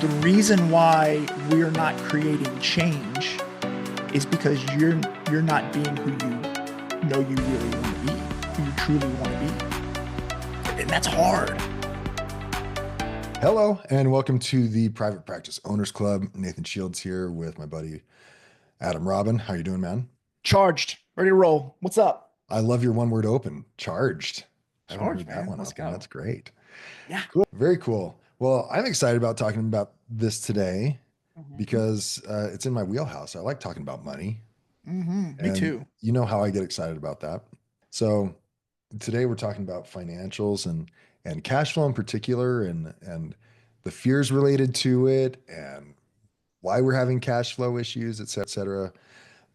The reason why we're not creating change is because you're not being who you know you really want to be, who you truly want to be. And that's hard. Hello, and welcome to the Private Practice Owners Club. Nathan Shields here with my buddy, 𝗳𝗻𝗄𝗵. How you doing, man? Charged, ready to roll. What's up? I love your one word open, charged. I haven't Charged, heard that man. one Let's often. go. That's great. Yeah. Cool. Very cool. Well, I'm excited about talking about this today because it's in my wheelhouse. I like talking about money. Me too. You know how I get excited about that. So today we're talking about financials and cash flow in particular and the fears related to it and why we're having cash flow issues, et cetera.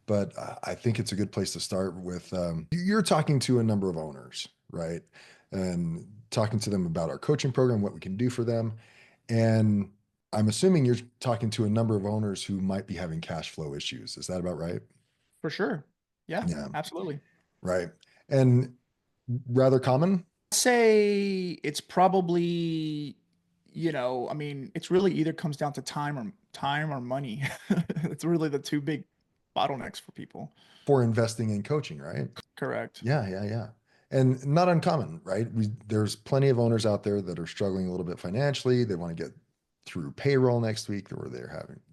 But I think it's a good place to start with, you're talking to a number of owners, right? And talking to them about our coaching program, what we can do for them. And I'm assuming you're talking to a number of owners who might be having cash flow issues. Is that about right? For sure. Yeah, Yeah, absolutely. right. And rather common? Say it's probably, it's really either comes down to time or money. It's really the two big bottlenecks for people. For investing in coaching, right? Correct. Yeah. And not uncommon, right? There's plenty of owners out there that are struggling a little bit financially. They want to get through payroll next week, or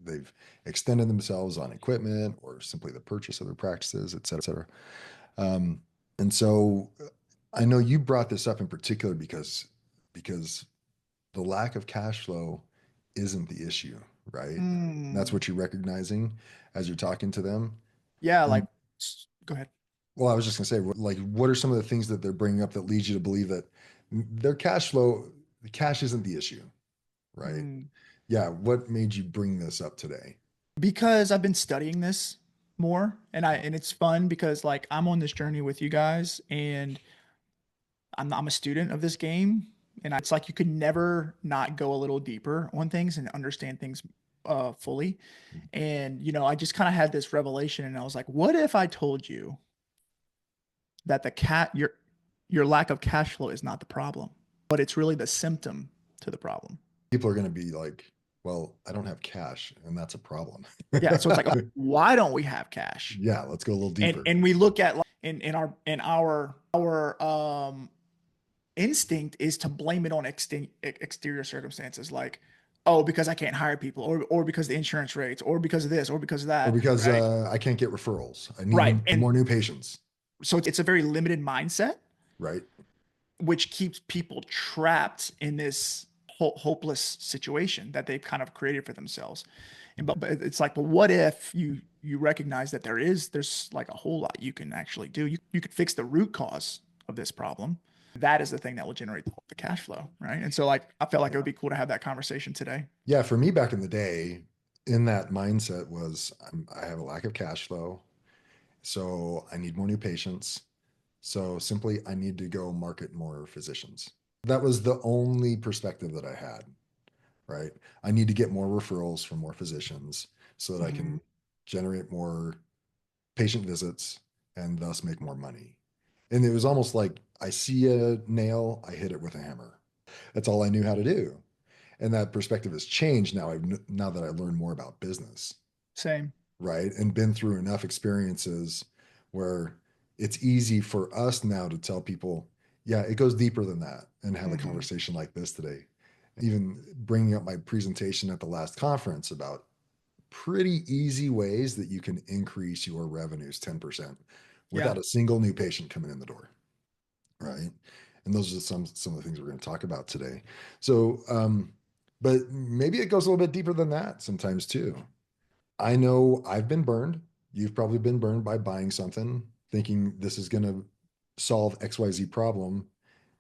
they've extended themselves on equipment or simply the purchase of their practices, et cetera. And so I know you brought this up in particular because the lack of cash flow isn't the issue, right? That's what you're recognizing as you're talking to them. Yeah, And, go ahead. well, I was just gonna say, what are some of the things that they're bringing up that leads you to believe that their cash flow, the cash isn't the issue, right? Yeah. What made you bring this up today? Because I've been studying this more and it's fun because like I'm on this journey with you guys and I'm a student of this game and it's like you could never not go a little deeper on things and understand things fully. And I just kind of had this revelation and I was like, what if I told you that your lack of cash flow is not the problem, but it's really the symptom to the problem? People are going to be like, well, I don't have cash and that's a problem. Yeah. So it's like, why don't we have cash? Yeah. Let's go a little deeper. And we look at like in our instinct is to blame it on exterior circumstances, like, oh, because I can't hire people, or because the insurance rates, or because of this, or because of that, or because right? I can't get referrals. I Right. need And more new patients. so it's a very limited mindset, Right. which keeps people trapped in this hopeless situation that they've kind of created for themselves. And but it's like, but what if you recognize that there's like a whole lot you can actually do. You could fix the root cause of this problem. That is the thing that will generate the cash flow, right? And so like I felt like it would be cool to have that conversation today. Yeah, for me back in the day, in that mindset was I have a lack of cash flow, so I need more new patients. So simply, I need to go market more physicians. That was the only perspective that I had, right? I need to get more referrals from more physicians so that I can generate more patient visits and thus make more money. And it was almost like I see a nail, I hit it with a hammer. That's all I knew how to do. And that perspective has changed now that I learned more about business. Same. Right. And been through enough experiences where it's easy for us now to tell people, yeah, it goes deeper than that, and have a conversation like this today. Even bringing up my presentation at the last conference about pretty easy ways that you can increase your revenues 10% without a single new patient coming in the door. Right. And those are some of the things we're going to talk about today. So, but maybe it goes a little bit deeper than that sometimes too. I know I've been burned. You've probably been burned by buying something, thinking this is going to solve XYZ problem,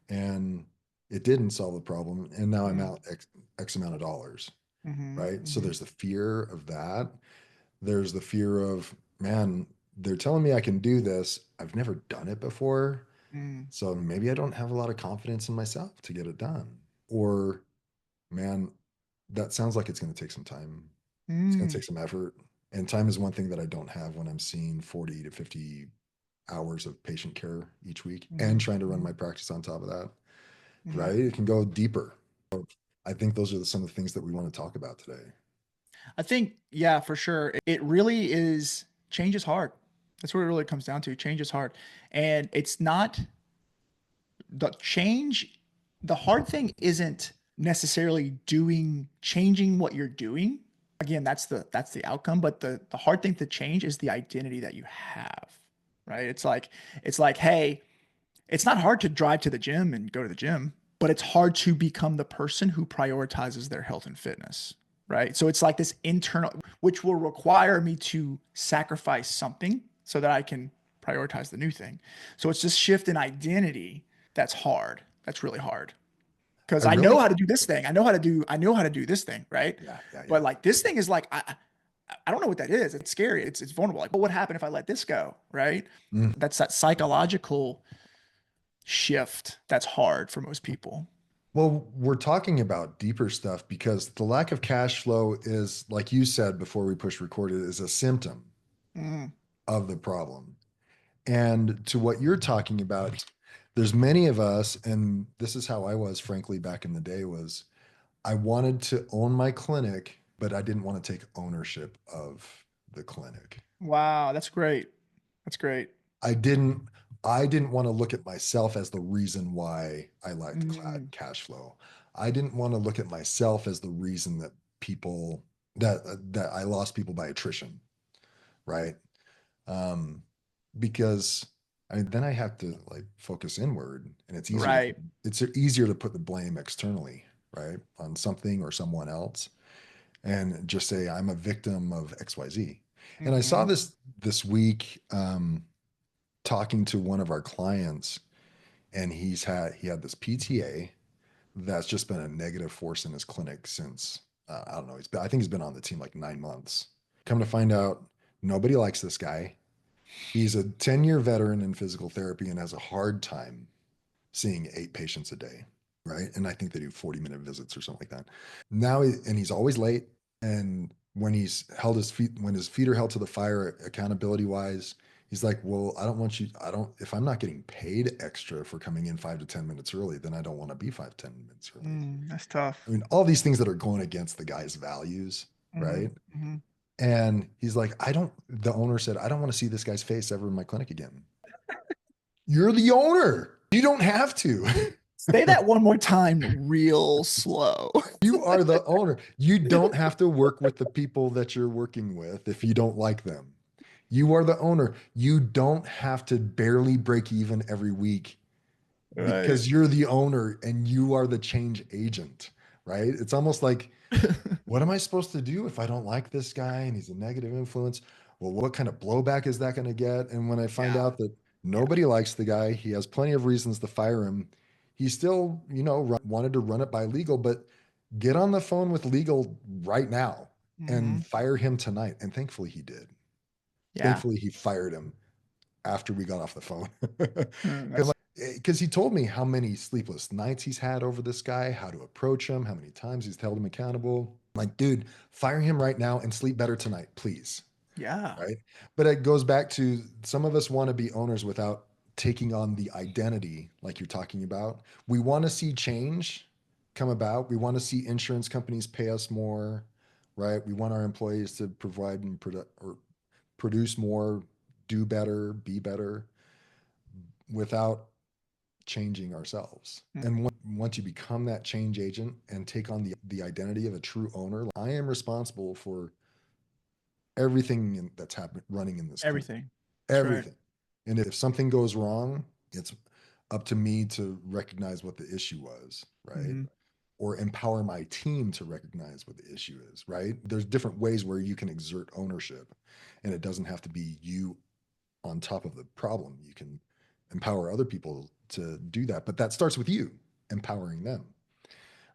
and it didn't solve the problem. And now I'm out X amount of dollars. Right. So there's the fear of that. There's the fear of, man, they're telling me I can do this. I've never done it before. So maybe I don't have a lot of confidence in myself to get it done. Or, man, that sounds like it's going to take some time. It's going to take some effort. And time is one thing that I don't have when I'm seeing 40 to 50 hours of patient care each week and trying to run my practice on top of that. Right. It can go deeper. I think those are some of the things that we want to talk about today. I think, yeah, for sure. It really is, change is hard. That's what it really comes down to. Change is hard. And it's not the change. The hard thing isn't necessarily changing what you're doing. Again, that's the outcome. But the hard thing to change is the identity that you have, right? It's like, hey, it's not hard to drive to the gym and go to the gym, but it's hard to become the person who prioritizes their health and fitness, right? So it's like this internal, which will require me to sacrifice something so that I can prioritize the new thing. So it's this shift in identity that's hard. That's really hard. Because I I know really, how to do this thing. I know how to do this thing, right? yeah, yeah, yeah. But like this thing is like I don't know what that is. It's scary. It's vulnerable. Like, what would happen if I let this go? Right? Mm. That's that psychological shift that's hard for most people. Well, we're talking about deeper stuff because the lack of cash flow is, like you said before we push record, it is a symptom Mm, of the problem. And to what you're talking about, there's many of us, and this is how I was, frankly, back in the day, was I wanted to own my clinic, but I didn't want to take ownership of the clinic. wow, that's great. That's great. I didn't I didn't want to look at myself as the reason why I lacked Mm, cash flow. I didn't want to look at myself as the reason that people that I lost people by attrition, right? Um, because then I have to like focus inward, and right. it's easier to put the blame externally, right, on something or someone else, and just say I'm a victim of XYZ. And I saw Hmm. this week, talking to one of our clients, and he had this PTA that's just been a negative force in his clinic since, I don't know, I think he's been on the team like 9 months. Come to find out, nobody likes this guy. He's a 10-year veteran in physical therapy and has a hard time seeing 8 patients a day, right? And I think they do 40-minute visits or something like that. And he's always late. And when when his feet are held to the fire, accountability wise, he's like, well, if I'm not getting paid extra for coming in 5 to 10 minutes early, then I don't want to be 5 to 10 minutes early. That's tough. I mean, all these things that are going against the guy's values, Hmm. right? Hmm. And he's like, the owner said, I don't want to see this guy's face ever in my clinic again. You're the owner. You don't have to. Say that one more time, real slow. You are the owner. You don't have to work with the people that you're working with if you don't like them. You are the owner. You don't have to barely break even every week Right. because you're the owner and you are the change agent, right? It's almost like, what am I supposed to do if I don't like this guy and he's a negative influence? Well, what kind of blowback is that going to get? And when I find Yeah. out that Yeah. nobody likes the guy, he has plenty of reasons to fire him. He still, wanted to run it by legal, but get on the phone with legal right now Hmm. and fire him tonight. And thankfully he did. Yeah. Thankfully he fired him after we got off the phone. That's Because he told me how many sleepless nights he's had over this guy, how to approach him, how many times he's held him accountable. I'm like, dude, fire him right now and sleep better tonight, please. yeah. Right. But it goes back to, some of us want to be owners without taking on the identity, like you're talking about. We want to see change come about. We want to see insurance companies pay us more, right? We want our employees to provide or produce more, do better, be better, without changing ourselves. Mm, And once you become that change agent and take on the identity of a true owner, I am responsible for everything that's happening running in this clinic, everything. That's right. everything. And if something goes wrong, it's up to me to recognize what the issue was, right? Hmm. Or empower my team to recognize what the issue is, right? There's different ways where you can exert ownership, and it doesn't have to be you on top of the problem. You can empower other people to do that, but that starts with you empowering them,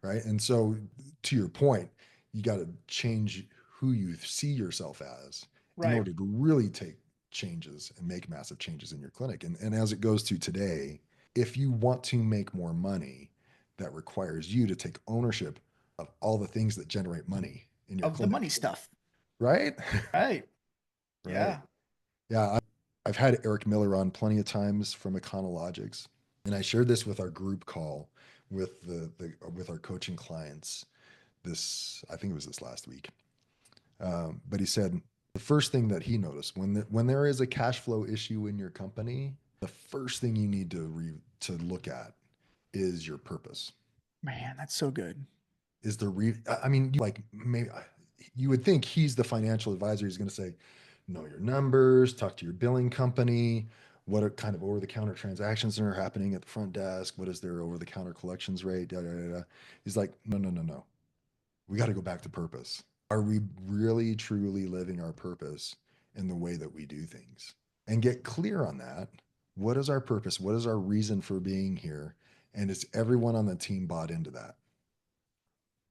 right? And so, to your point, you got to change who you see yourself as in Right. order to really take changes and make massive changes in your clinic. And as it goes to today, if you want to make more money, that requires you to take ownership of all the things that generate money in your Of the money clinic, stuff. right? Right. Right. Yeah. Yeah, I've had Eric Miller on plenty of times from Econologics, and I shared this with our group call. with with our coaching clients I think it was this last week. But he said the first thing that he noticed when there is a cash flow issue in your company, the first thing you need to look at is your purpose. Man, that's so good. Is I mean, like maybe you would think he's the financial advisor. He's going to say, know your numbers, talk to your billing company. What are kind of over the counter transactions that are happening at the front desk? What is their over the counter collections rate? Da, da, da, da. He's like, no, no, no, no. We got to go back to purpose. Are we really truly living our purpose in the way that we do things? And get clear on that. What is our purpose? What is our reason for being here? And is everyone on the team bought into that?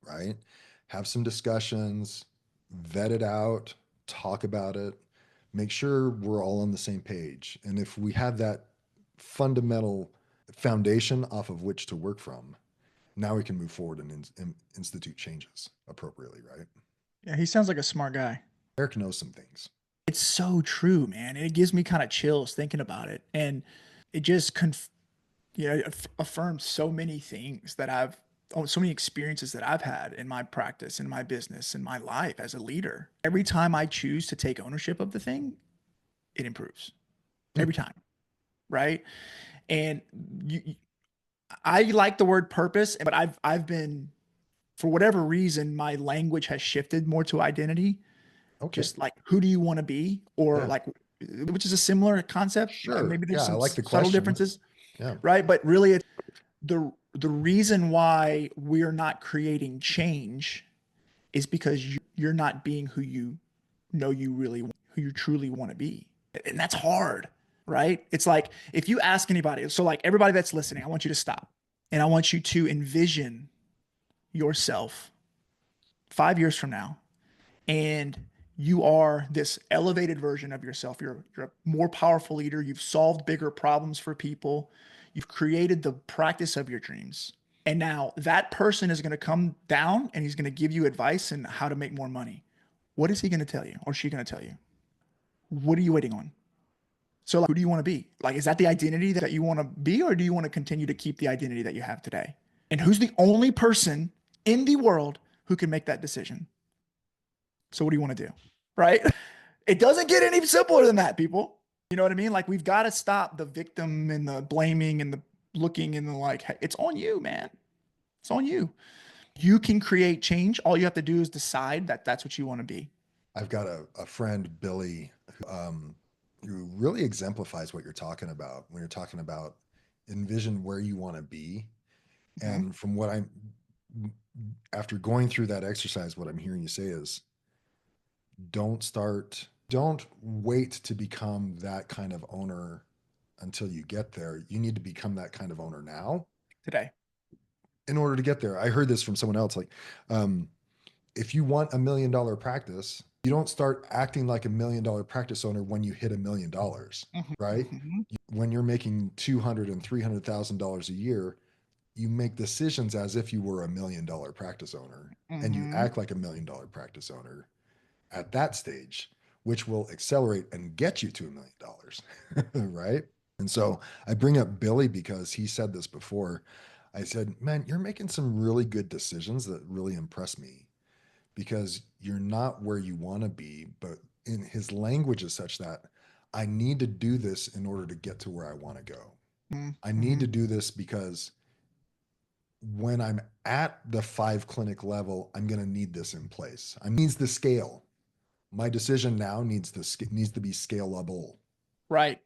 Right? Have some discussions, vet it out, talk about it, make sure we're all on the same page. And if we have that fundamental foundation off of which to work from, now we can move forward and institute changes appropriately, right? Yeah, he sounds like a smart guy. Eric knows some things. It's so true, man. It gives me kind of chills thinking about it. And it just affirms so many things that so many experiences that I've had in my practice, in my business, in my life as a leader. Every time I choose to take ownership of the thing, it improves. Every time, right? And I like the word purpose, but I've been, for whatever reason, my language has shifted more to identity. Okay. Just like, who do you want to be? Or Yeah. like, which is a similar concept. Sure. Maybe there's Yeah, I some like the subtle question. differences, Yeah. right? But really, it's the reason why we're not creating change is because you're not being who you know who you truly want to be. And that's hard, right? It's like if you ask anybody, so like everybody that's listening, I want you to stop and I want you to envision yourself 5 years from now, and you are this elevated version of yourself. You're a more powerful leader. You've solved bigger problems for people. You've created the practice of your dreams. And now that person is going to come down and he's going to give you advice on how to make more money. What is he going to tell you, or she going to tell you? What are you waiting on? So, like, who do you want to be? Like, is that the identity that you want to be, or do you want to continue to keep the identity that you have today? And who's the only person in the world who can make that decision? So, what do you want to do? Right? It doesn't get any simpler than that, people. You know what I mean? Like, we've got to stop the victim and the blaming and the looking and the like, hey, it's on you, man. It's on you. You can create change. All you have to do is decide that that's what you want to be. I've got a friend, Billy, who really exemplifies what you're talking about when you're talking about envision where you want to be. Mm-hmm. And from what after going through that exercise, what I'm hearing you say is don't wait to become that kind of owner until you get there. You need to become that kind of owner now Today. in order to get there. I heard this from someone else. Like, if you want $1 million practice, you don't start acting like $1 million practice owner when you hit $1 million, right? Mm-hmm. When you're making $200,000 and $300,000 a year, you make decisions as if you were $1 million practice owner, and you act like $1 million practice owner at that stage, which will accelerate and get you to $1 million, right? And so I bring up Billy because he said this before. I said, man, you're making some really good decisions that really impress me, because you're not where you want to be, but in his language is such that I need to do this in order to get to where I want to go. Mm-hmm. I need to do this because when I'm at the 5 clinic level, I'm going to need this in place. I needs the scale. My decision now needs to be scalable. Right.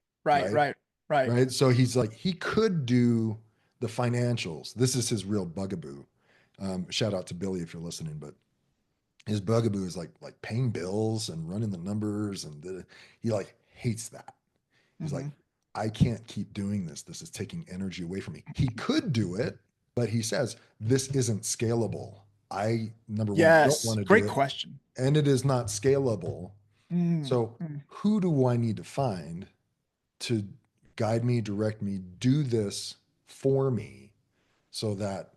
So he's like, he could do the financials. This is his real bugaboo. Shout out to Billy if you're listening, but his bugaboo is like paying bills and running the numbers, and he like hates that. He's like, I can't keep doing this. This is taking energy away from me. He could do it, but he says this isn't scalable. Number one, don't want to Great do it, question. and it is not scalable. So who do I need to find to guide me, direct me, do this for me, so that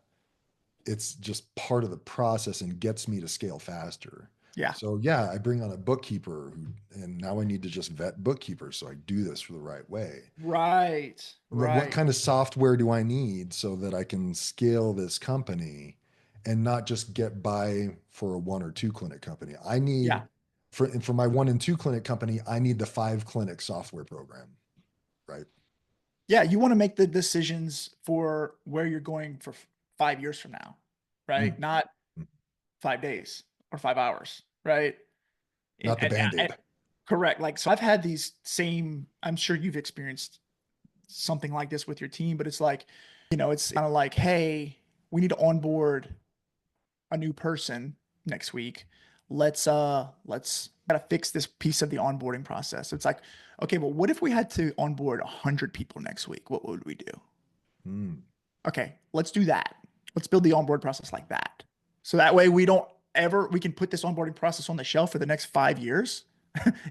it's just part of the process and gets me to scale faster? Yeah. So yeah, I bring on a bookkeeper and now I need to just vet bookkeepers. So I do this the right way. Right. What Right. kind of software do I need so that I can scale this company and not just get by for a 1 or 2 clinic company? I need Yeah. for my 1 and 2 clinic company, I need the 5 clinic software program, right? Yeah. You want to make the decisions for where you're going for 5 years from now, right? Mm. Not 5 days or 5 hours, right? And, Not the and, band-aid. correct. Like, so I've had these same, I'm sure you've experienced something like this with your team, but it's like, it's kind of like, hey, we need to onboard a new person next week. Let's gotta fix this piece of the onboarding process. It's like, okay, well, what if we had to onboard 100 people next week? What would we do? Mm. Okay, let's do that. Let's build the onboard process like that. So that way we can put this onboarding process on the shelf for the next 5 years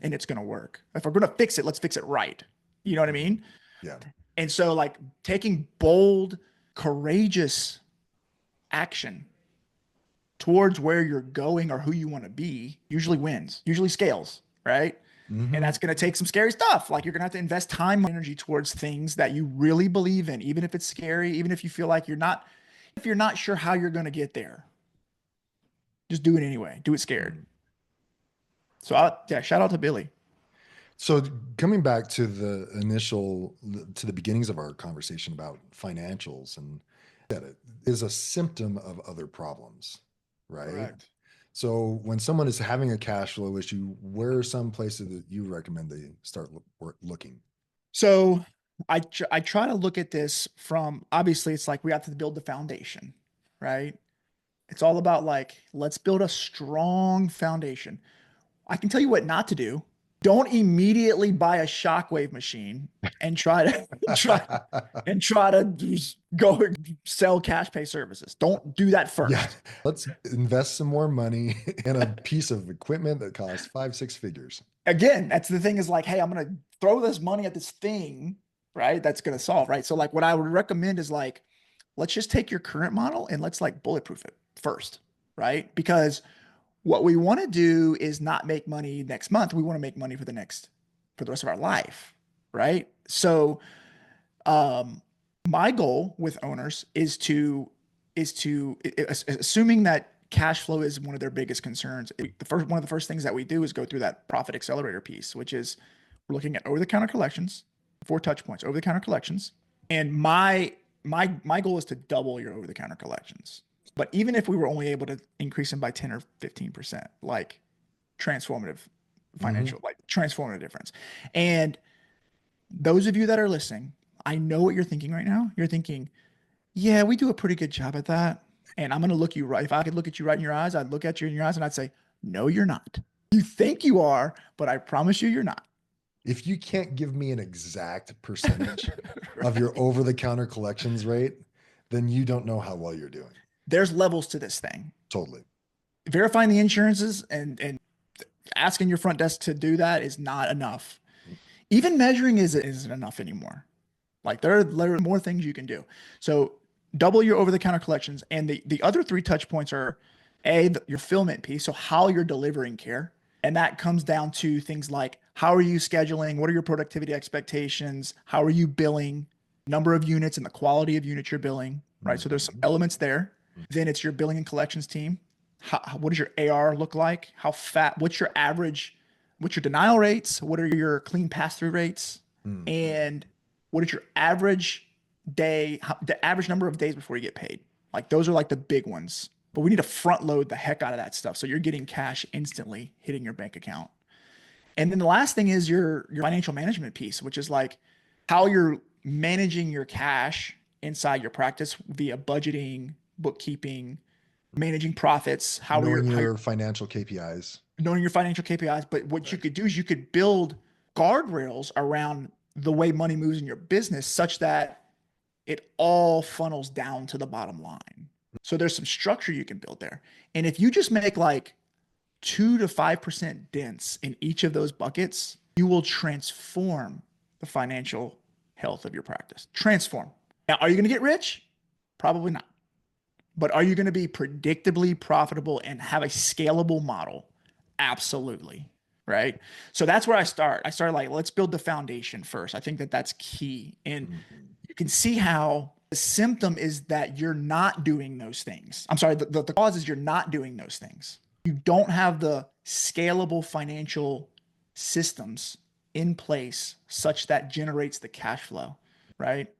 and it's gonna work. If we're gonna fix it, let's fix it right. You know what I Mhm. mean? Yeah. And so like taking bold, courageous action towards where you're going or who you want to be usually wins, usually scales, right? And Hmm. that's going to take some scary stuff. Like you're going to have to invest time and energy towards things that you really believe in, even if it's scary, even if you feel like if you're not sure how you're going to get there, just do it anyway. Do it scared. So yeah, shout out to Billy. So coming back to to the beginnings of our conversation about financials, and that it is a symptom of other problems, right? Correct. So when someone is having a cash flow issue, where are some places that you recommend they start looking? So I try to look at this from, obviously it's like we have to build the foundation, right? It's all about like, let's build a strong foundation. I can tell you what not to do. Don't immediately buy a shockwave machine and try to try to just go sell cash pay services. Don't do that Yeah, first. let's invest some more money in a piece of equipment that costs 5, 6 figures. Again, that's the thing is like, hey, I'm gonna throw this money at this thing, right? That's gonna solve, right? So like what I would recommend is like, let's just take your current model and let's like bulletproof it first, right? Because what we want to do is not make money next month. We want to make money for the rest of our life, right? So, um, my goal with owners is to assuming that cash flow is one of their biggest concerns. One of the first things that we do is go through that profit accelerator piece, which is we're looking at over the counter collections, 4 touch points, over the counter collections, and my goal is to double your over the counter collections. But even if we were only able to increase them by 10 or 15%, like transformative Hmm. financial, like transformative difference. And those of you that are listening, I know what you're thinking right now. You're thinking, yeah, we do a pretty good job at that. And I'm going to look you right. If I could look at you right in your eyes, I'd look at you in your eyes and I'd say, no, you're not. You think you are, but I promise you, you're not. If you can't give me an exact percentage of your over the counter collections rate, then you don't know how well you're doing. There's levels to this thing. Totally. Verifying the insurances and asking your front desk to do that is not enough. Even measuring isn't enough anymore. Like there are more things you can do. So double your over the counter collections. And the other 3 touch points are your fulfillment piece. So how you're delivering care. And that comes down to things like how are you scheduling? What are your productivity expectations? How are you billing? Number of units and the quality of units you're billing, right? So there's some Hmm. elements there. Then it's your billing and collections team. What does your AR look like? How fat? What's your denial rates? What are your clean pass through rates? Hmm. And what is your average the average number of days before you get paid? Like those are like the big ones. But we need to front load the heck out of that stuff. So you're getting cash instantly hitting your bank account. And then the last thing is your financial management piece, which is like how you're managing your cash inside your practice via budgeting, bookkeeping, managing profits, Knowing how you're your financial KPIs. knowing your financial KPIs. But what you Right. could do is you could build guardrails around the way money moves in your business such that it all funnels down to the bottom line. So there's some structure you can build there. And if you just make like 2 to 5% dents in each of those buckets, you will transform the financial health of your practice. Transform. Now, are you going to get rich? Probably not. But are you going to be predictably profitable and have a scalable model? Absolutely. Right. So that's where I start. I started like, let's build the foundation first. I think that that's key. And Mhm. you can see how the symptom is that you're not doing those things. I'm sorry, the cause is you're not doing those things. You don't have the scalable financial systems in place such that generates the cash flow, right?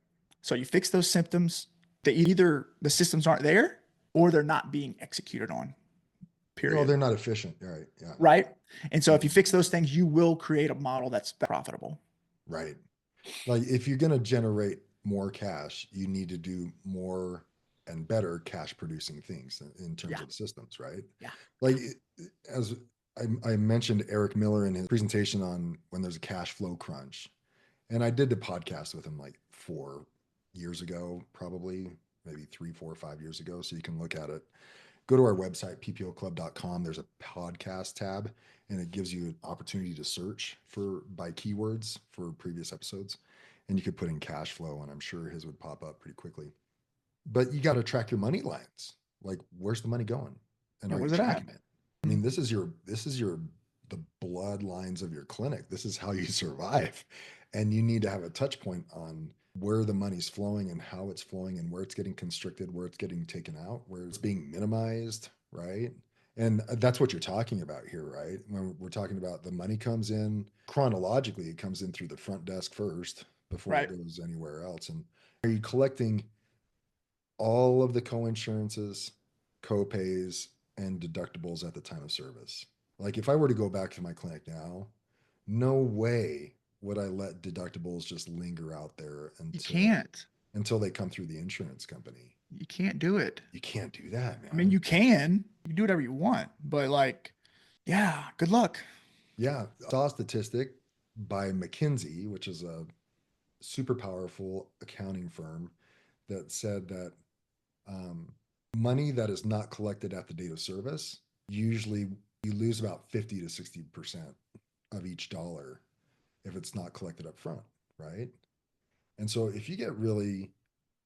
So you fix those symptoms, that either the systems aren't there or they're not being executed on, No, period. they're not efficient. Right. Yeah. Right. And so if you Mhm. fix those things, you will create a model that's profitable. Right. Like if you're going to generate more cash, you need to do more and better cash producing things in terms Yeah. of systems, right? Yeah. Like as I mentioned Eric Miller in his presentation on when there's a cash flow crunch. And I did the podcast with him like 4 years ago, probably maybe 3, 4, 5 years ago. So you can look at it. Go to our website, ppoclub.com. There's a podcast tab and it gives you an opportunity to search for by keywords for previous episodes. And you could put in cash flow, and I'm sure his would pop up pretty quickly. But you got to track your money lines. Like, where's the money going? And Yeah. are you Where's it at? tracking it? I mean, this is your the bloodlines of your clinic. This is how you survive. And you need to have a touch point on where the money's flowing and how it's flowing and where it's getting constricted, where it's getting taken out, where it's being minimized, right? And that's what you're talking about here, right? When we're talking about the money comes in chronologically, it comes in through the front desk first before it Right. goes anywhere else. And are you collecting all of the co-insurances, co-pays, and deductibles at the time of service? Like if I were to go back to my clinic now, no way would I let deductibles just linger out there You until can't. they come through the insurance company. You can't do it. You can't do that, I mean, man. you can do whatever you want, but like, yeah, good luck. Yeah, I saw a statistic by McKinsey, which is a super powerful accounting firm, that said that um, money that is not collected at the date of service, usually you lose about 50 to 60% of each dollar if it's not collected up front, right? And so if you get really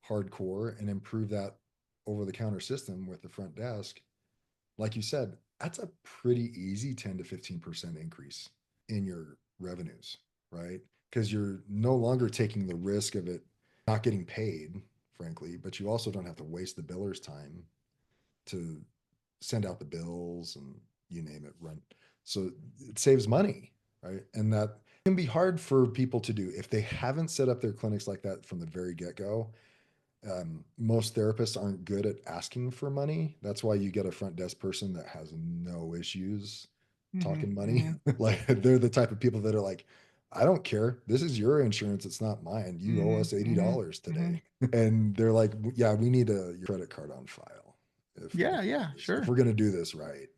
hardcore and improve that over the counter system with the front desk, like you said, that's a pretty easy 10 to 15% increase in your revenues, right? Because you're no longer taking the risk of it not getting paid, frankly, but you also don't have to waste the biller's time to send out the bills and you name it, run. So it saves money, right? And that can be hard for people to do if they haven't set up their clinics like that from the very get-go. Most therapists aren't good at asking for money. That's why you get a front desk person that has no issues Hmm. talking money. Hmm. Like they're the type of people that are like, I don't care. This is your insurance. It's not mine. You owe Hmm. us $80 Hmm. Hmm. today. And they're like, yeah, we need your credit card on file if we're Yeah. gonna Yeah. do this. If Sure. we're gonna do this right.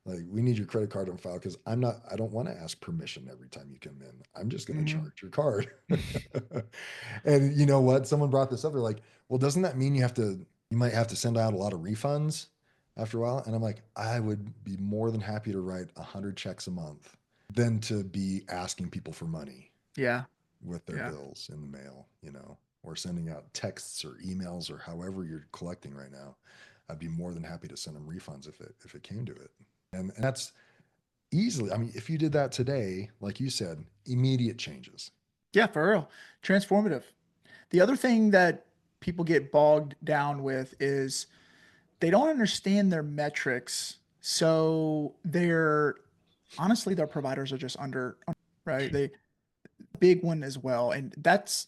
Like we need your credit card on file because I don't want to ask permission every time you come in. I'm just going to Hmm. charge your card. And you know what? Someone brought this up. They're like, well, doesn't that mean you might have to send out a lot of refunds after a while? And I'm like, I would be more than happy to write 100 checks a month than to be asking people for money Yeah. with their Yeah. bills in the mail, or sending out texts or emails or however you're collecting right now. I'd be more than happy to send them refunds if it came to it. And that's easily, I mean, if you did that today, like you said, immediate changes. Yeah. For real. Transformative. The other thing that people get bogged down with is they don't understand their metrics. So they're honestly, their providers are just right? They big one as well. And that's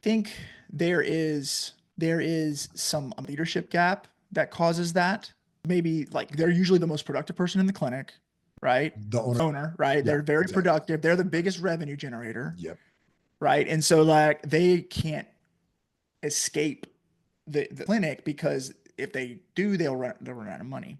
think there is some leadership gap that causes that. Maybe like they're usually the most productive person in the clinic, right? The owner, Owner, right? yeah, They're very exactly. productive. They're the biggest revenue generator, Yep. right? And so like they can't escape the clinic because if they do, they'll run out of money.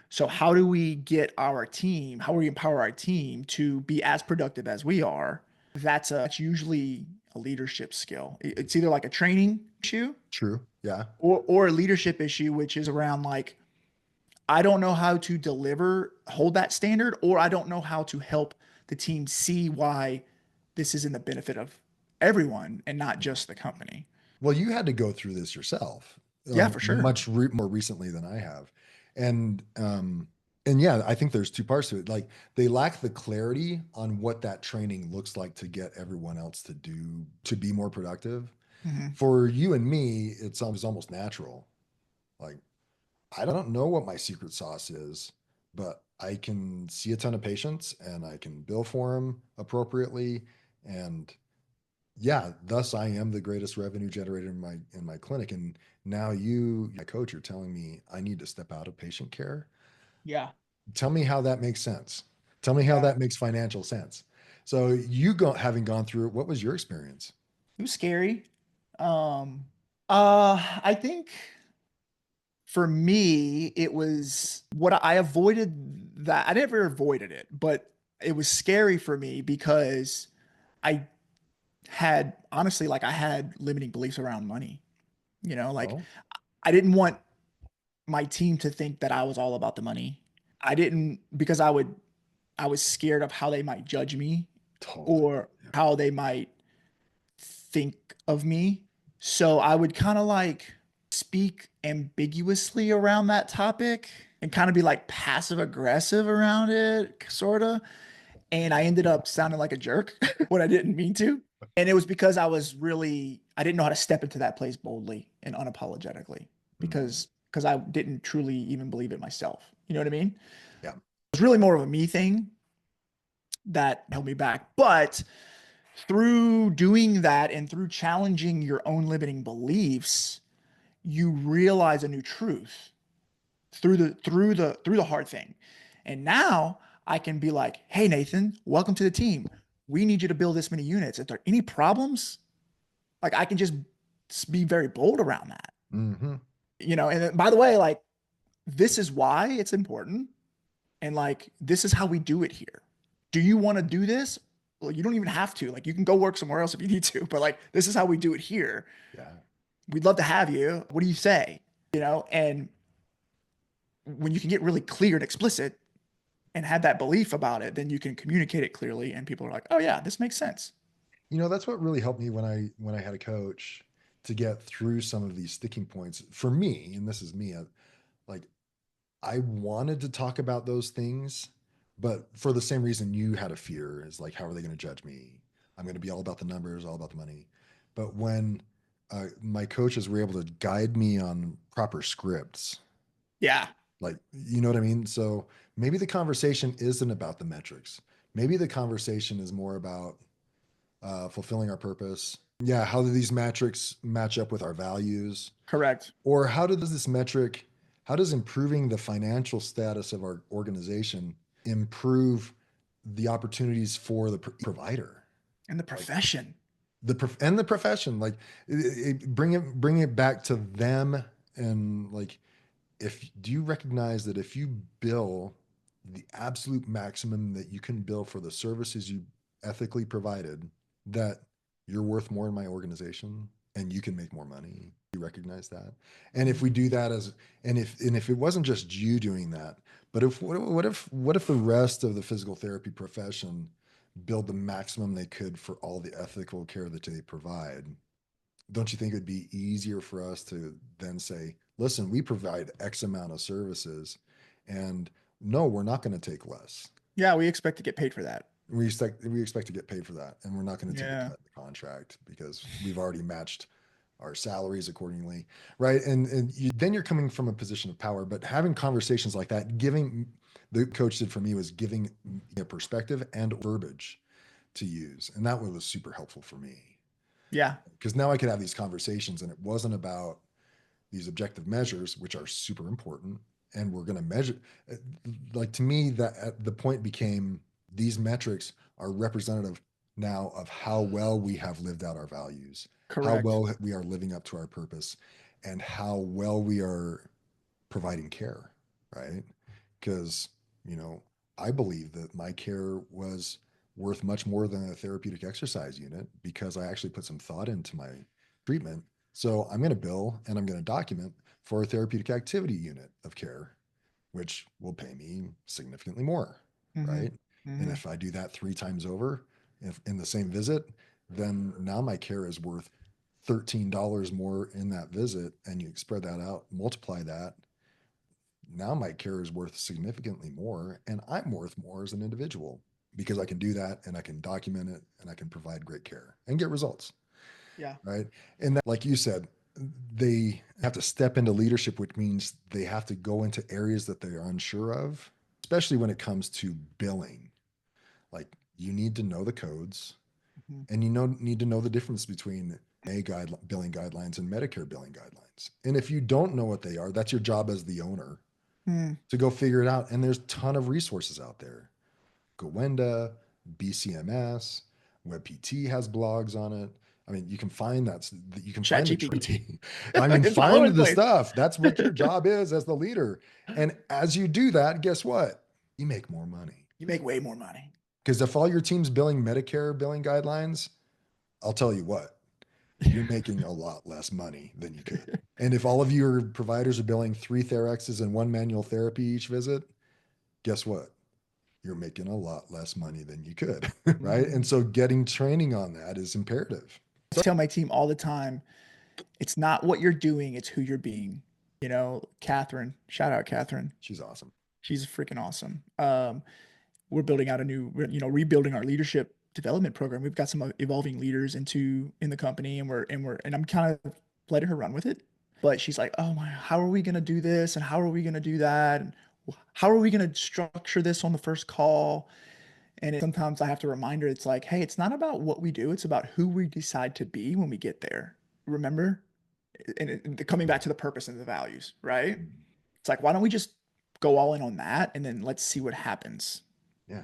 So how do we get our team? How do we empower our team to be as productive as we are? That's usually a leadership skill. It's either like a training issue True. Yeah. or a leadership issue, which is around like I don't know how to hold that standard, or I don't know how to help the team see why this is in the benefit of everyone and not just the company. Well, you had to go through this yourself, Yeah, for sure. more recently than I have. And And yeah, I think there's two parts to it. Like they lack the clarity on what that training looks like to get everyone else to do to be more productive. Hmm. For you and me, it's almost natural. Like I don't know what my secret sauce is, but I can see a ton of patients and I can bill for them appropriately. And yeah, thus I am the greatest revenue generator in my clinic. And now you, my coach, are telling me I need to step out of patient care. Yeah. Tell me how that makes sense. Tell me how Yeah. that makes financial sense. So you go having gone through it, what was your experience? It was scary. Um, I think for me, it was what I avoided that. I never avoided it, but it was scary for me because I had honestly, like I had limiting beliefs around money. Like Oh, I didn't want my team to think that I was all about the money. I didn't because I was scared of how they might judge me totally. or how they might think of me. So I would kind of like speak ambiguously around that topic and kind of be like passive aggressive around it, sort of. And I ended up sounding like a jerk when I didn't mean to. And it was because I didn't know how to step into that place boldly and unapologetically Mm, because I didn't truly even believe it myself. You know what I mean? It yeah. was really more of a me thing that held me back. But through doing that and through challenging your own limiting beliefs, you realize a new truth through the hard thing. And now I can be like, "Hey Nathan, welcome to the team. We need you to build this many units. If there are any problems, like I can just be very bold around that." Hmm. And then, by the way, like this is why it's important and like this is how we do it here. Do you want to do this? Well, you don't even have to. Like you can go work somewhere else if you need to, but like this is how we do it here. Yeah. We'd love to have you. What do you say? And when you can get really clear and explicit and have that belief about it, then you can communicate it clearly and people are like, "Oh yeah, this makes sense." You know, that's what really helped me when I had a coach to get through some of these sticking points for me, and this is me, like I wanted to talk about those things, but for the same reason you had a fear is like, how are they going to judge me? I'm going to be all about the numbers, all about the money. But when my coaches were able to guide me on proper scripts, Yeah, like, you know what I mean? So maybe the conversation isn't about the metrics. Maybe the conversation is more about fulfilling our purpose. Yeah, how do these metrics match up with our values? correct. Or how does this metric, how does improving the financial status of our organization improve the opportunities for the provider? And the Like profession. and the profession, like bring it back to them. And like, if do you recognize that if you bill the absolute maximum that you can bill for the services you ethically provided, that you're worth more in my organization and you can make more money? You recognize that? And if we do that as, and if it wasn't just you doing that, but if what if the rest of the physical therapy profession build the maximum they could for all the ethical care that they provide? Don't you think it would be easier for us to then say, listen, we provide X amount of services, and no, we're not going to take less. Yeah, we expect to get paid for that. We expect to get paid for that, and we're not going to take a Yeah. cut in the contract because we've already matched our salaries accordingly, right? And then you're coming from a position of power, but having conversations like that, giving the coach did for me was giving a perspective and verbiage to use, and that was super helpful for me Yeah. because now I could have these conversations, and it wasn't about these objective measures, which are super important, and we're going to measure. Like to me, that the point became these metrics are representative now of how well we have lived out our values, how Correct. well we are living up to our purpose, and how well we are providing care, right? Because, you know, I believe that my care was worth much more than a therapeutic exercise unit because I actually put some thought into my treatment. So I'm going to bill and I'm going to document for a therapeutic activity unit of care, which will pay me significantly more, Mm-hmm. right? And Mm-hmm. if I do that 3 times over, if in the same visit, then now my care is worth $13 more in that visit. And you spread that out, multiply that, now my care is worth significantly more, and I'm worth more as an individual because I can do that and I can document it and I can provide great care and get results. Yeah. Right. And that, like you said, they have to step into leadership, which means they have to go into areas that they are unsure of, especially when it comes to billing. Like, you need to know the codes, Mhm. and need to know the difference between billing guidelines and Medicare billing guidelines. And if you don't know what they are, that's your job as the owner Mm. to go figure it out. And there's a ton of resources out there. 𝗀𝘆𝗵, BCMS, WebPT has blogs on it. I mean, you can find you can Chat find the GPT. training. I mean, It's all over find the the place. stuff. That's what your job is as the leader. And as you do that, guess what? You make more money. You make way more money. Because if all your team's billing Medicare billing guidelines, I'll tell you what, you're making a lot less money than you could. And if all of your providers are billing 3 TheraXs and 1 manual therapy each visit, guess what? You're making a lot less money than you could, right? Mhm. And so getting training on that is imperative. I tell my team all the time, it's not what you're doing, it's who you're being. You know, Catherine, shout out Catherine. She's awesome. She's freaking awesome. We're building out rebuilding our leadership development program. We've got some evolving leaders in the company, and I'm kind of letting her run with it. But she's like, "Oh my, how are we gonna do this? And how are we gonna do that? And how are we gonna structure this on the first call?" And sometimes I have to remind her, it's like, "Hey, it's not about what we do; it's about who we decide to be when we get there. Remember?" And coming back to the purpose and the values, right? It's like, why don't we just go all in on that, and then let's see what happens, Yeah.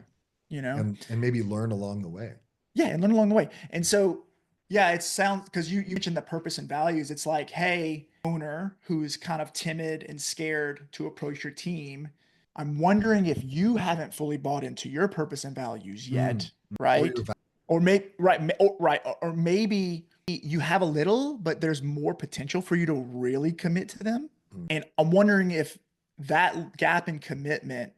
you know? And maybe learn along the way. Yeah, and learn along the way. And so, yeah, it sounds, because you mentioned the purpose and values. It's like, hey, owner who's kind of timid and scared to approach your team, I'm wondering if you haven't fully bought into your purpose and values yet, Or right? your Or maybe or maybe you have a little, but there's more potential for you to really commit to them. Mm. And I'm wondering if that gap in commitment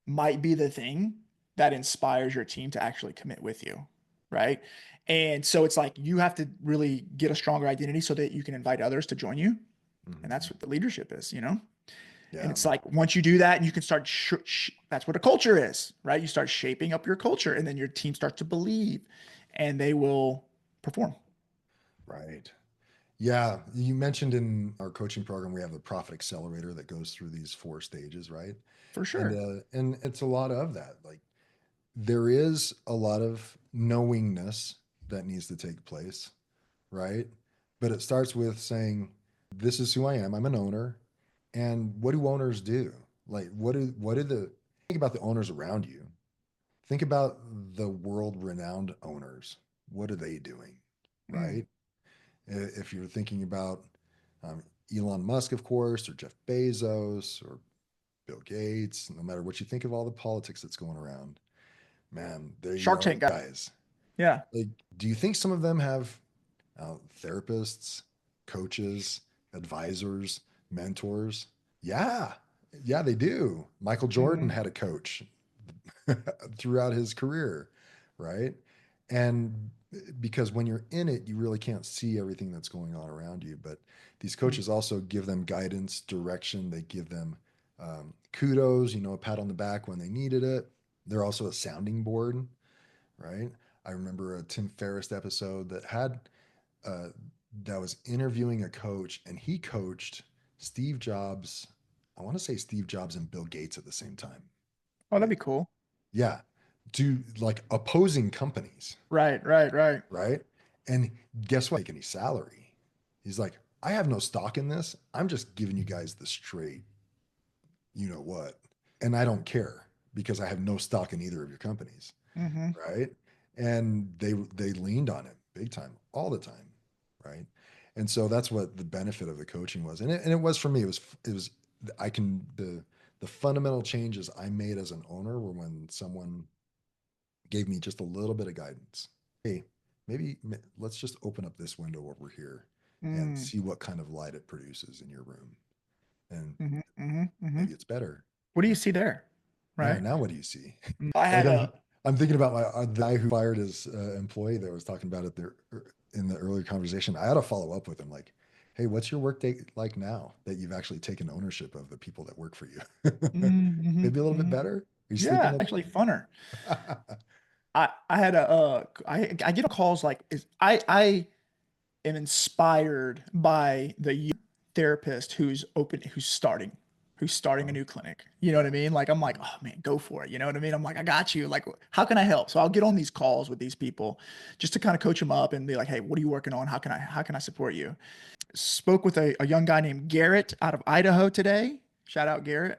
might be the thing that inspires your team to actually commit with you, right? And so it's like you have to really get a stronger identity so that you can invite others to join you. And that's what the leadership is, you know? And Yeah. it's like once you do that, and you can start, that's what a culture is, right? You start shaping up your culture, and then your team starts to believe, and they will perform. Right. Yeah. You mentioned in our coaching program, we have the profit accelerator that goes through these 4 stages, right? For sure. And it's a lot of that. Like, there is a lot of knowingness that needs to take place, right? But it starts with saying, this is who I am. I'm an owner. And what do owners do? Like, what are the, think about the owners around you. Think about the world renowned owners. What are they doing? Mm. Right? If you're thinking about Elon Musk, of course, or Jeff Bezos, or Bill Gates, no matter what you think of all the politics that's going around, man, they Shark are Tank guy. guys. Yeah. Like, do you think some of them have therapists, coaches, advisors, mentors? Yeah. Yeah, they do. Michael Jordan Mhm. had a coach throughout his career, right? And because when you're in it, you really can't see everything that's going on around you. But these coaches also give them guidance, direction. They give them kudos, a pat on the back when they needed it. They're also a sounding board, right? I remember a Tim Ferriss episode uh, that was interviewing a coach, and he coached Steve Jobs. I want to say Steve Jobs and Bill Gates at the same time. Oh, that'd be cool. Yeah, to like opposing companies, Right, right, right. right? And guess what? Take any salary. He's like, I have no stock in this. I'm just giving you guys the straight, you know what? And I don't care because I have no stock in either of your companies, Mm-hmm. right? And they leaned on it big time, all the time, right? And so that's what the benefit of the coaching was, and it was for me. It was I can the fundamental changes I made as an owner were when someone gave me just a little bit of guidance. Hey, maybe let's just open up this window over here and Mm. see what kind of light it produces in your room, and Mm-hmm. Mm-hmm. Mm-hmm. maybe it's better. What do you And see there? Right. now what do you see? I Like, had a I'm thinking about the guy who fired his employee that I was talking about in the earlier conversation. I had to follow up with him, like, hey, what's your work day like now that you've actually taken ownership of the people that work for you? Mm-hmm, Maybe a little bit hmm. better. Are you sleeping? Yeah, actually funner. I had a I get calls like I am inspired by the therapist who's starting a Oh, new clinic. You know what I yeah. mean? Like I'm like, oh man, go for it. You know what I mean? I'm like, I got you. Like, how can I help? So I'll get on these calls with these people just to kind of coach them up and be like, hey, what are you working on? How can I support you? Spoke with a young guy named Garrett out of Idaho today. Shout out Garrett.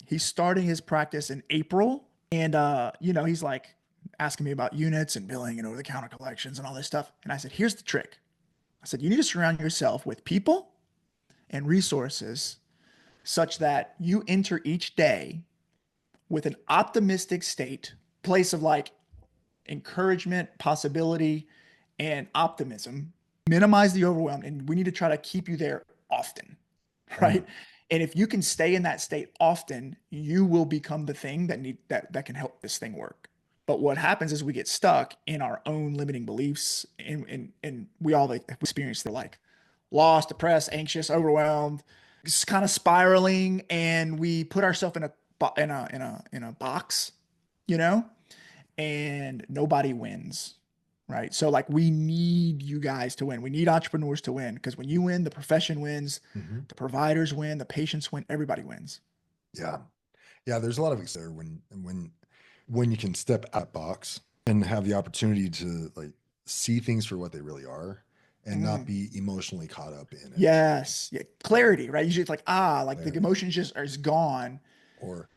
He's starting his practice in April. And he's like asking me about units and billing and over-the-counter collections and all this stuff. And I said, here's the trick. I said, you need to surround yourself with people and resources such that you enter each day with an optimistic state, place of like encouragement, possibility, and optimism. Minimize the overwhelm, and we need to try to keep you there often, Mm, right? And if you can stay in that state often, you will become the thing that can help this thing work. But what happens is we get stuck in our own limiting beliefs, and we all experience the like lost, depressed, anxious, overwhelmed, just kind of spiraling, and we put ourselves in a box, you know, and nobody wins. Right. So like we need you guys to win. We need entrepreneurs to win because when you win, the profession wins, mhm. the providers win, the patients win, everybody wins. Yeah. Yeah. There's a lot of there when you can step out box and have the opportunity to like see things for what they really are and not Mm. be emotionally caught up in it. Yes. Yeah. Clarity, right? Usually it's like, like the Clarity. emotion just is gone Or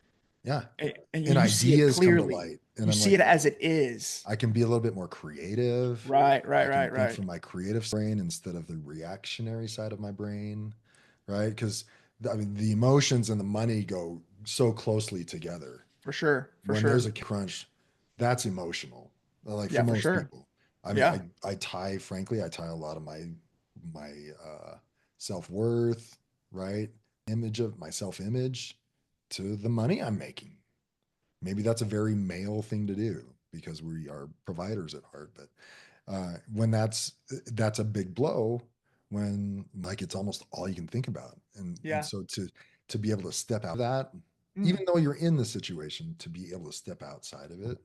yeah. and And you see it ideas come to clearly. light. And You I'm see like, it as it is. I can be a little bit more creative. Right, I right, can right, think right. from my creative brain instead of the reactionary side of my brain, right? Because I mean, the emotions and the money go so closely together. For sure. For When there's sure. a crunch, that's emotional. Like for Yeah, for most sure. people. I mean, Yeah, I tie a lot of my self-worth, right? Image of my self-image to the money I'm making. Maybe that's a very male thing to do because we are providers at heart. But when that's a big blow when like it's almost all you can think about, and yeah. so to be able to step out of that, Mm. even though you're in the situation, to be able to step outside of it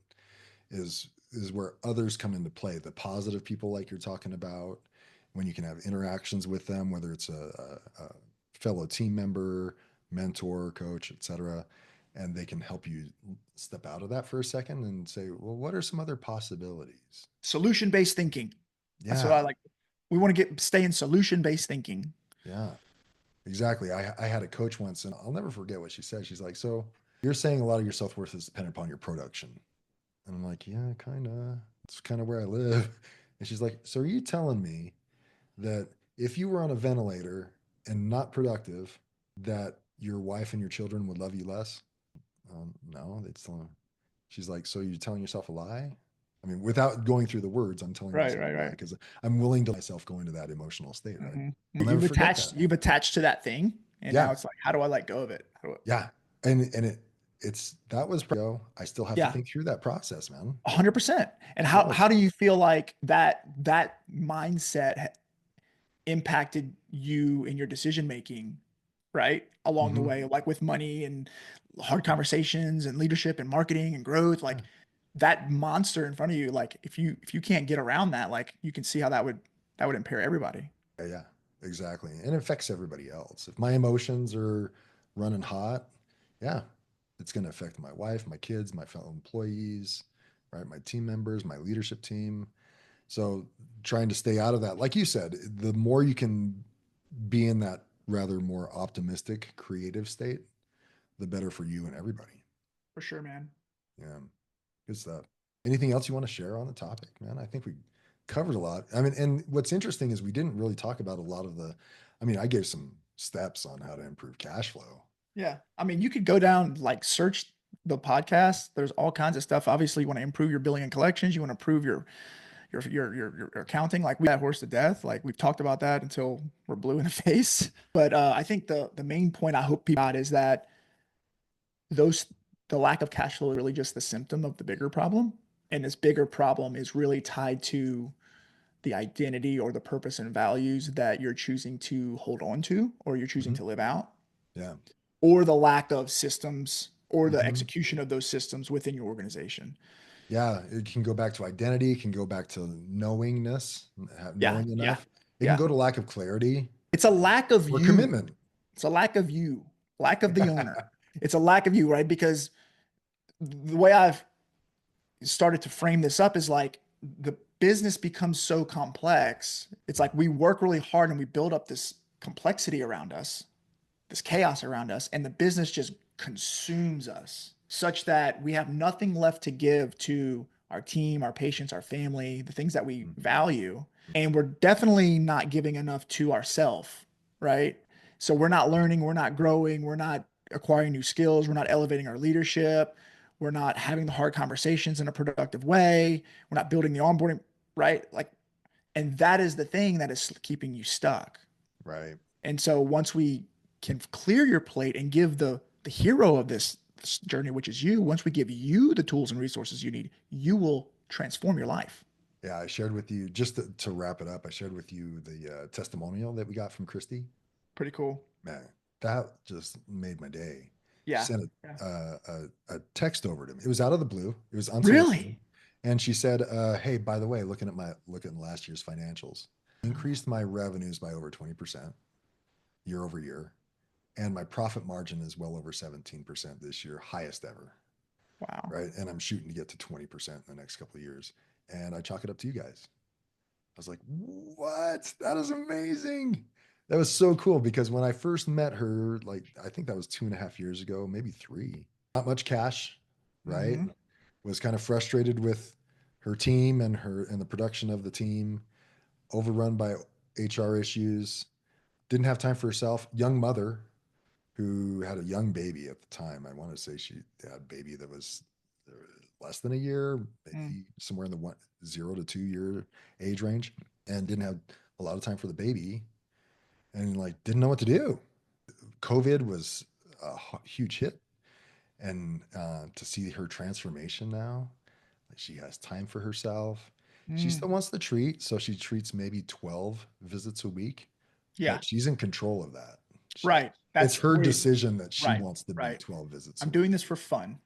is where others come into play. The positive people like you're talking about, when you can have interactions with them, whether it's a fellow team member, mentor, coach, etc., and they can help you step out of that for a second and say, well, what are some other possibilities? Solution-based thinking. That's what Yeah, I like. We want to stay in solution-based thinking. yeah, exactly. I had a coach once, and I'll never forget what she said. She's like, so you're saying a lot of your self-worth is dependent upon your production. And I'm like, yeah, kind of. It's kind of where I live. And she's like, so are you telling me that if you were on a ventilator and not productive, that your wife and your children would love you less? No, they'd still. She's like, so you're telling yourself a lie? I mean, without going through the words, I'm telling Right, myself right, a lie right. because I'm willing to myself go into that emotional state, right? Hmm. I'll never You've forget attached that. you've attached to that thing, and now Yeah, it's like, how do I let go of it? yeah, and it's that was go. I still have to Yeah, think through that process, man. 100%. And It how does. do you feel like that mindset impacted you in your decision making, right? Along the Hmm. way, like with money and hard conversations and leadership and marketing and growth, Yeah. like that monster in front of you, like if you can't get around that, like you can see how that would impair everybody. Yeah, exactly. And it affects everybody else. If my emotions are running hot, yeah, it's going to affect my wife, my kids, my fellow employees, right? My team members, my leadership team. So trying to stay out of that, like you said, the more you can be in that rather more optimistic, creative state, the better for you and everybody. For sure, man. Yeah, good stuff. Anything else you want to share on the topic, man? I think we covered a lot. I mean, and what's interesting is we didn't really talk about a lot of the, I mean, I gave some steps on how to improve cash flow. Yeah. I mean, you could go down, like search the podcast. There's all kinds of stuff. Obviously, you want to improve your billing and collections. You want to improve your accounting. Like we that horse to death. Like we've talked about that until we're blue in the face. But I think the main point I hope people got is that those the lack of cash flow is really just the symptom of the bigger problem. And this bigger problem is really tied to the identity or the purpose and values that you're choosing to hold on to or you're choosing Mhm. to live out, Yeah. or the lack of systems or the Mhm. execution of those systems within your organization. Yeah, it can go back to identity, it can go back to Yeah, knowing yeah, enough. It can yeah. go to lack of clarity It's a lack of or you. commitment. It's a lack of you, lack of the owner. It's a lack of you, right? Because the way I've started to frame this up is like the business becomes so complex. It's like we work really hard and we build up this complexity around us, this chaos around us, and the business just consumes us such that we have nothing left to give to our team, our patients, our family, the things that we Mhm. value. And we're definitely not giving enough to ourselves, right? So we're not learning, we're not growing, we're not acquiring new skills, we're not elevating our leadership, we're not having the hard conversations in a productive way, we're not building the onboarding, right? Like, and that is the thing that is keeping you stuck. Right. And so once we can clear your plate and give the hero of this journey, which is you, once we give you the tools and resources you need, you will transform your life. Yeah, I shared with you, just to wrap it up, I shared with you the testimonial that we got from Christy. Pretty cool. Man, that just made my day. She Yeah. sent Yeah. a text over to me. It was out of the blue. It was unsolicited. Really? And she said, "Hey, by the way, looking at last year's financials, increased my revenues by over 20% year over year, and my profit margin is well over 17% this year, highest ever. Wow. Right? And I'm shooting to get to 20% in the next couple of years. And I chalk it up to you guys." I was like, what? That is amazing. That was so cool because when I first met her, like I think that was 2.5 years ago, maybe three. Not much cash, right? Mm-hmm. Was kind of frustrated with her team and the production of the team, overrun by HR issues, didn't have time for herself. Young mother who had a young baby at the time. I want to say she had a baby that was less than a year, Mm. maybe somewhere in the 0 to 2 year age range, and didn't have a lot of time for the baby, and like didn't know what to do. COVID was a huge hit, and to see her transformation now, like she has time for herself. She Mm. still wants the treat, so she treats maybe 12 visits a week, Yeah. but she's in control of that. She's Right. It's That's her where, decision that she right. wants to be Right. 12 visits a I'm doing week. this for fun.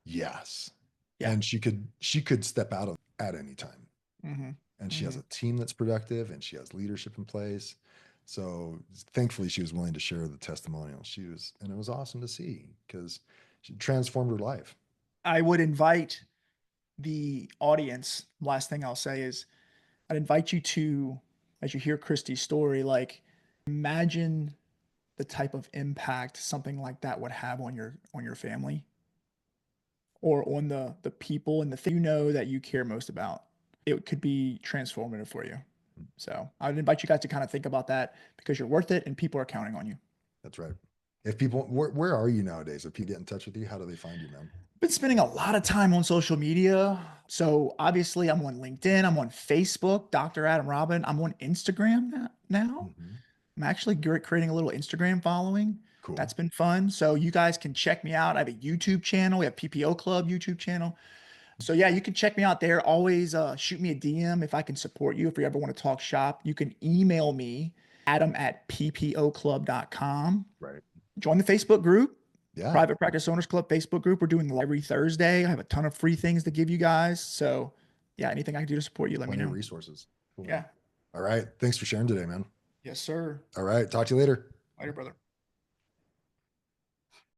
Yes. Yeah. And she could step out of at any time. Mm-hmm. And she has Mm-hmm. a team that's productive and she has leadership in place. So thankfully she was willing to share the testimonial. And it was awesome to see because she transformed her life. I would invite the audience, last thing I'll say is I'd invite you to, as you hear Christy's story, like imagine the type of impact something like that would have on your family or on the people and the thing you know that you care most about. It could be transformative for you. So I would invite you guys to kind of think about that because you're worth it and people are counting on you. That's right. If people, where are you nowadays? If people get in touch with you, how do they find you, man? Been spending a lot of time on social media. So obviously I'm on LinkedIn, I'm on Facebook, Dr. Adam Robin. I'm on Instagram now. Mm-hmm. I'm actually creating a little Instagram following. Cool. That's been fun. So you guys can check me out. I have a YouTube channel. We have PPO Club YouTube channel. So yeah, you can check me out there. Always shoot me a DM if I can support you. If you ever want to talk shop, you can email me, adam@ppoclub.com. Right. Join the Facebook group, Yeah. Private Practice Owners Club Facebook group. We're doing every Thursday. I have a ton of free things to give you guys. So yeah, anything I can do to support you, let me Plenty of know. resources. Cool, man. Yeah. All right. Thanks for sharing today, man. Yes, sir. All right. Talk to you later. Later, brother.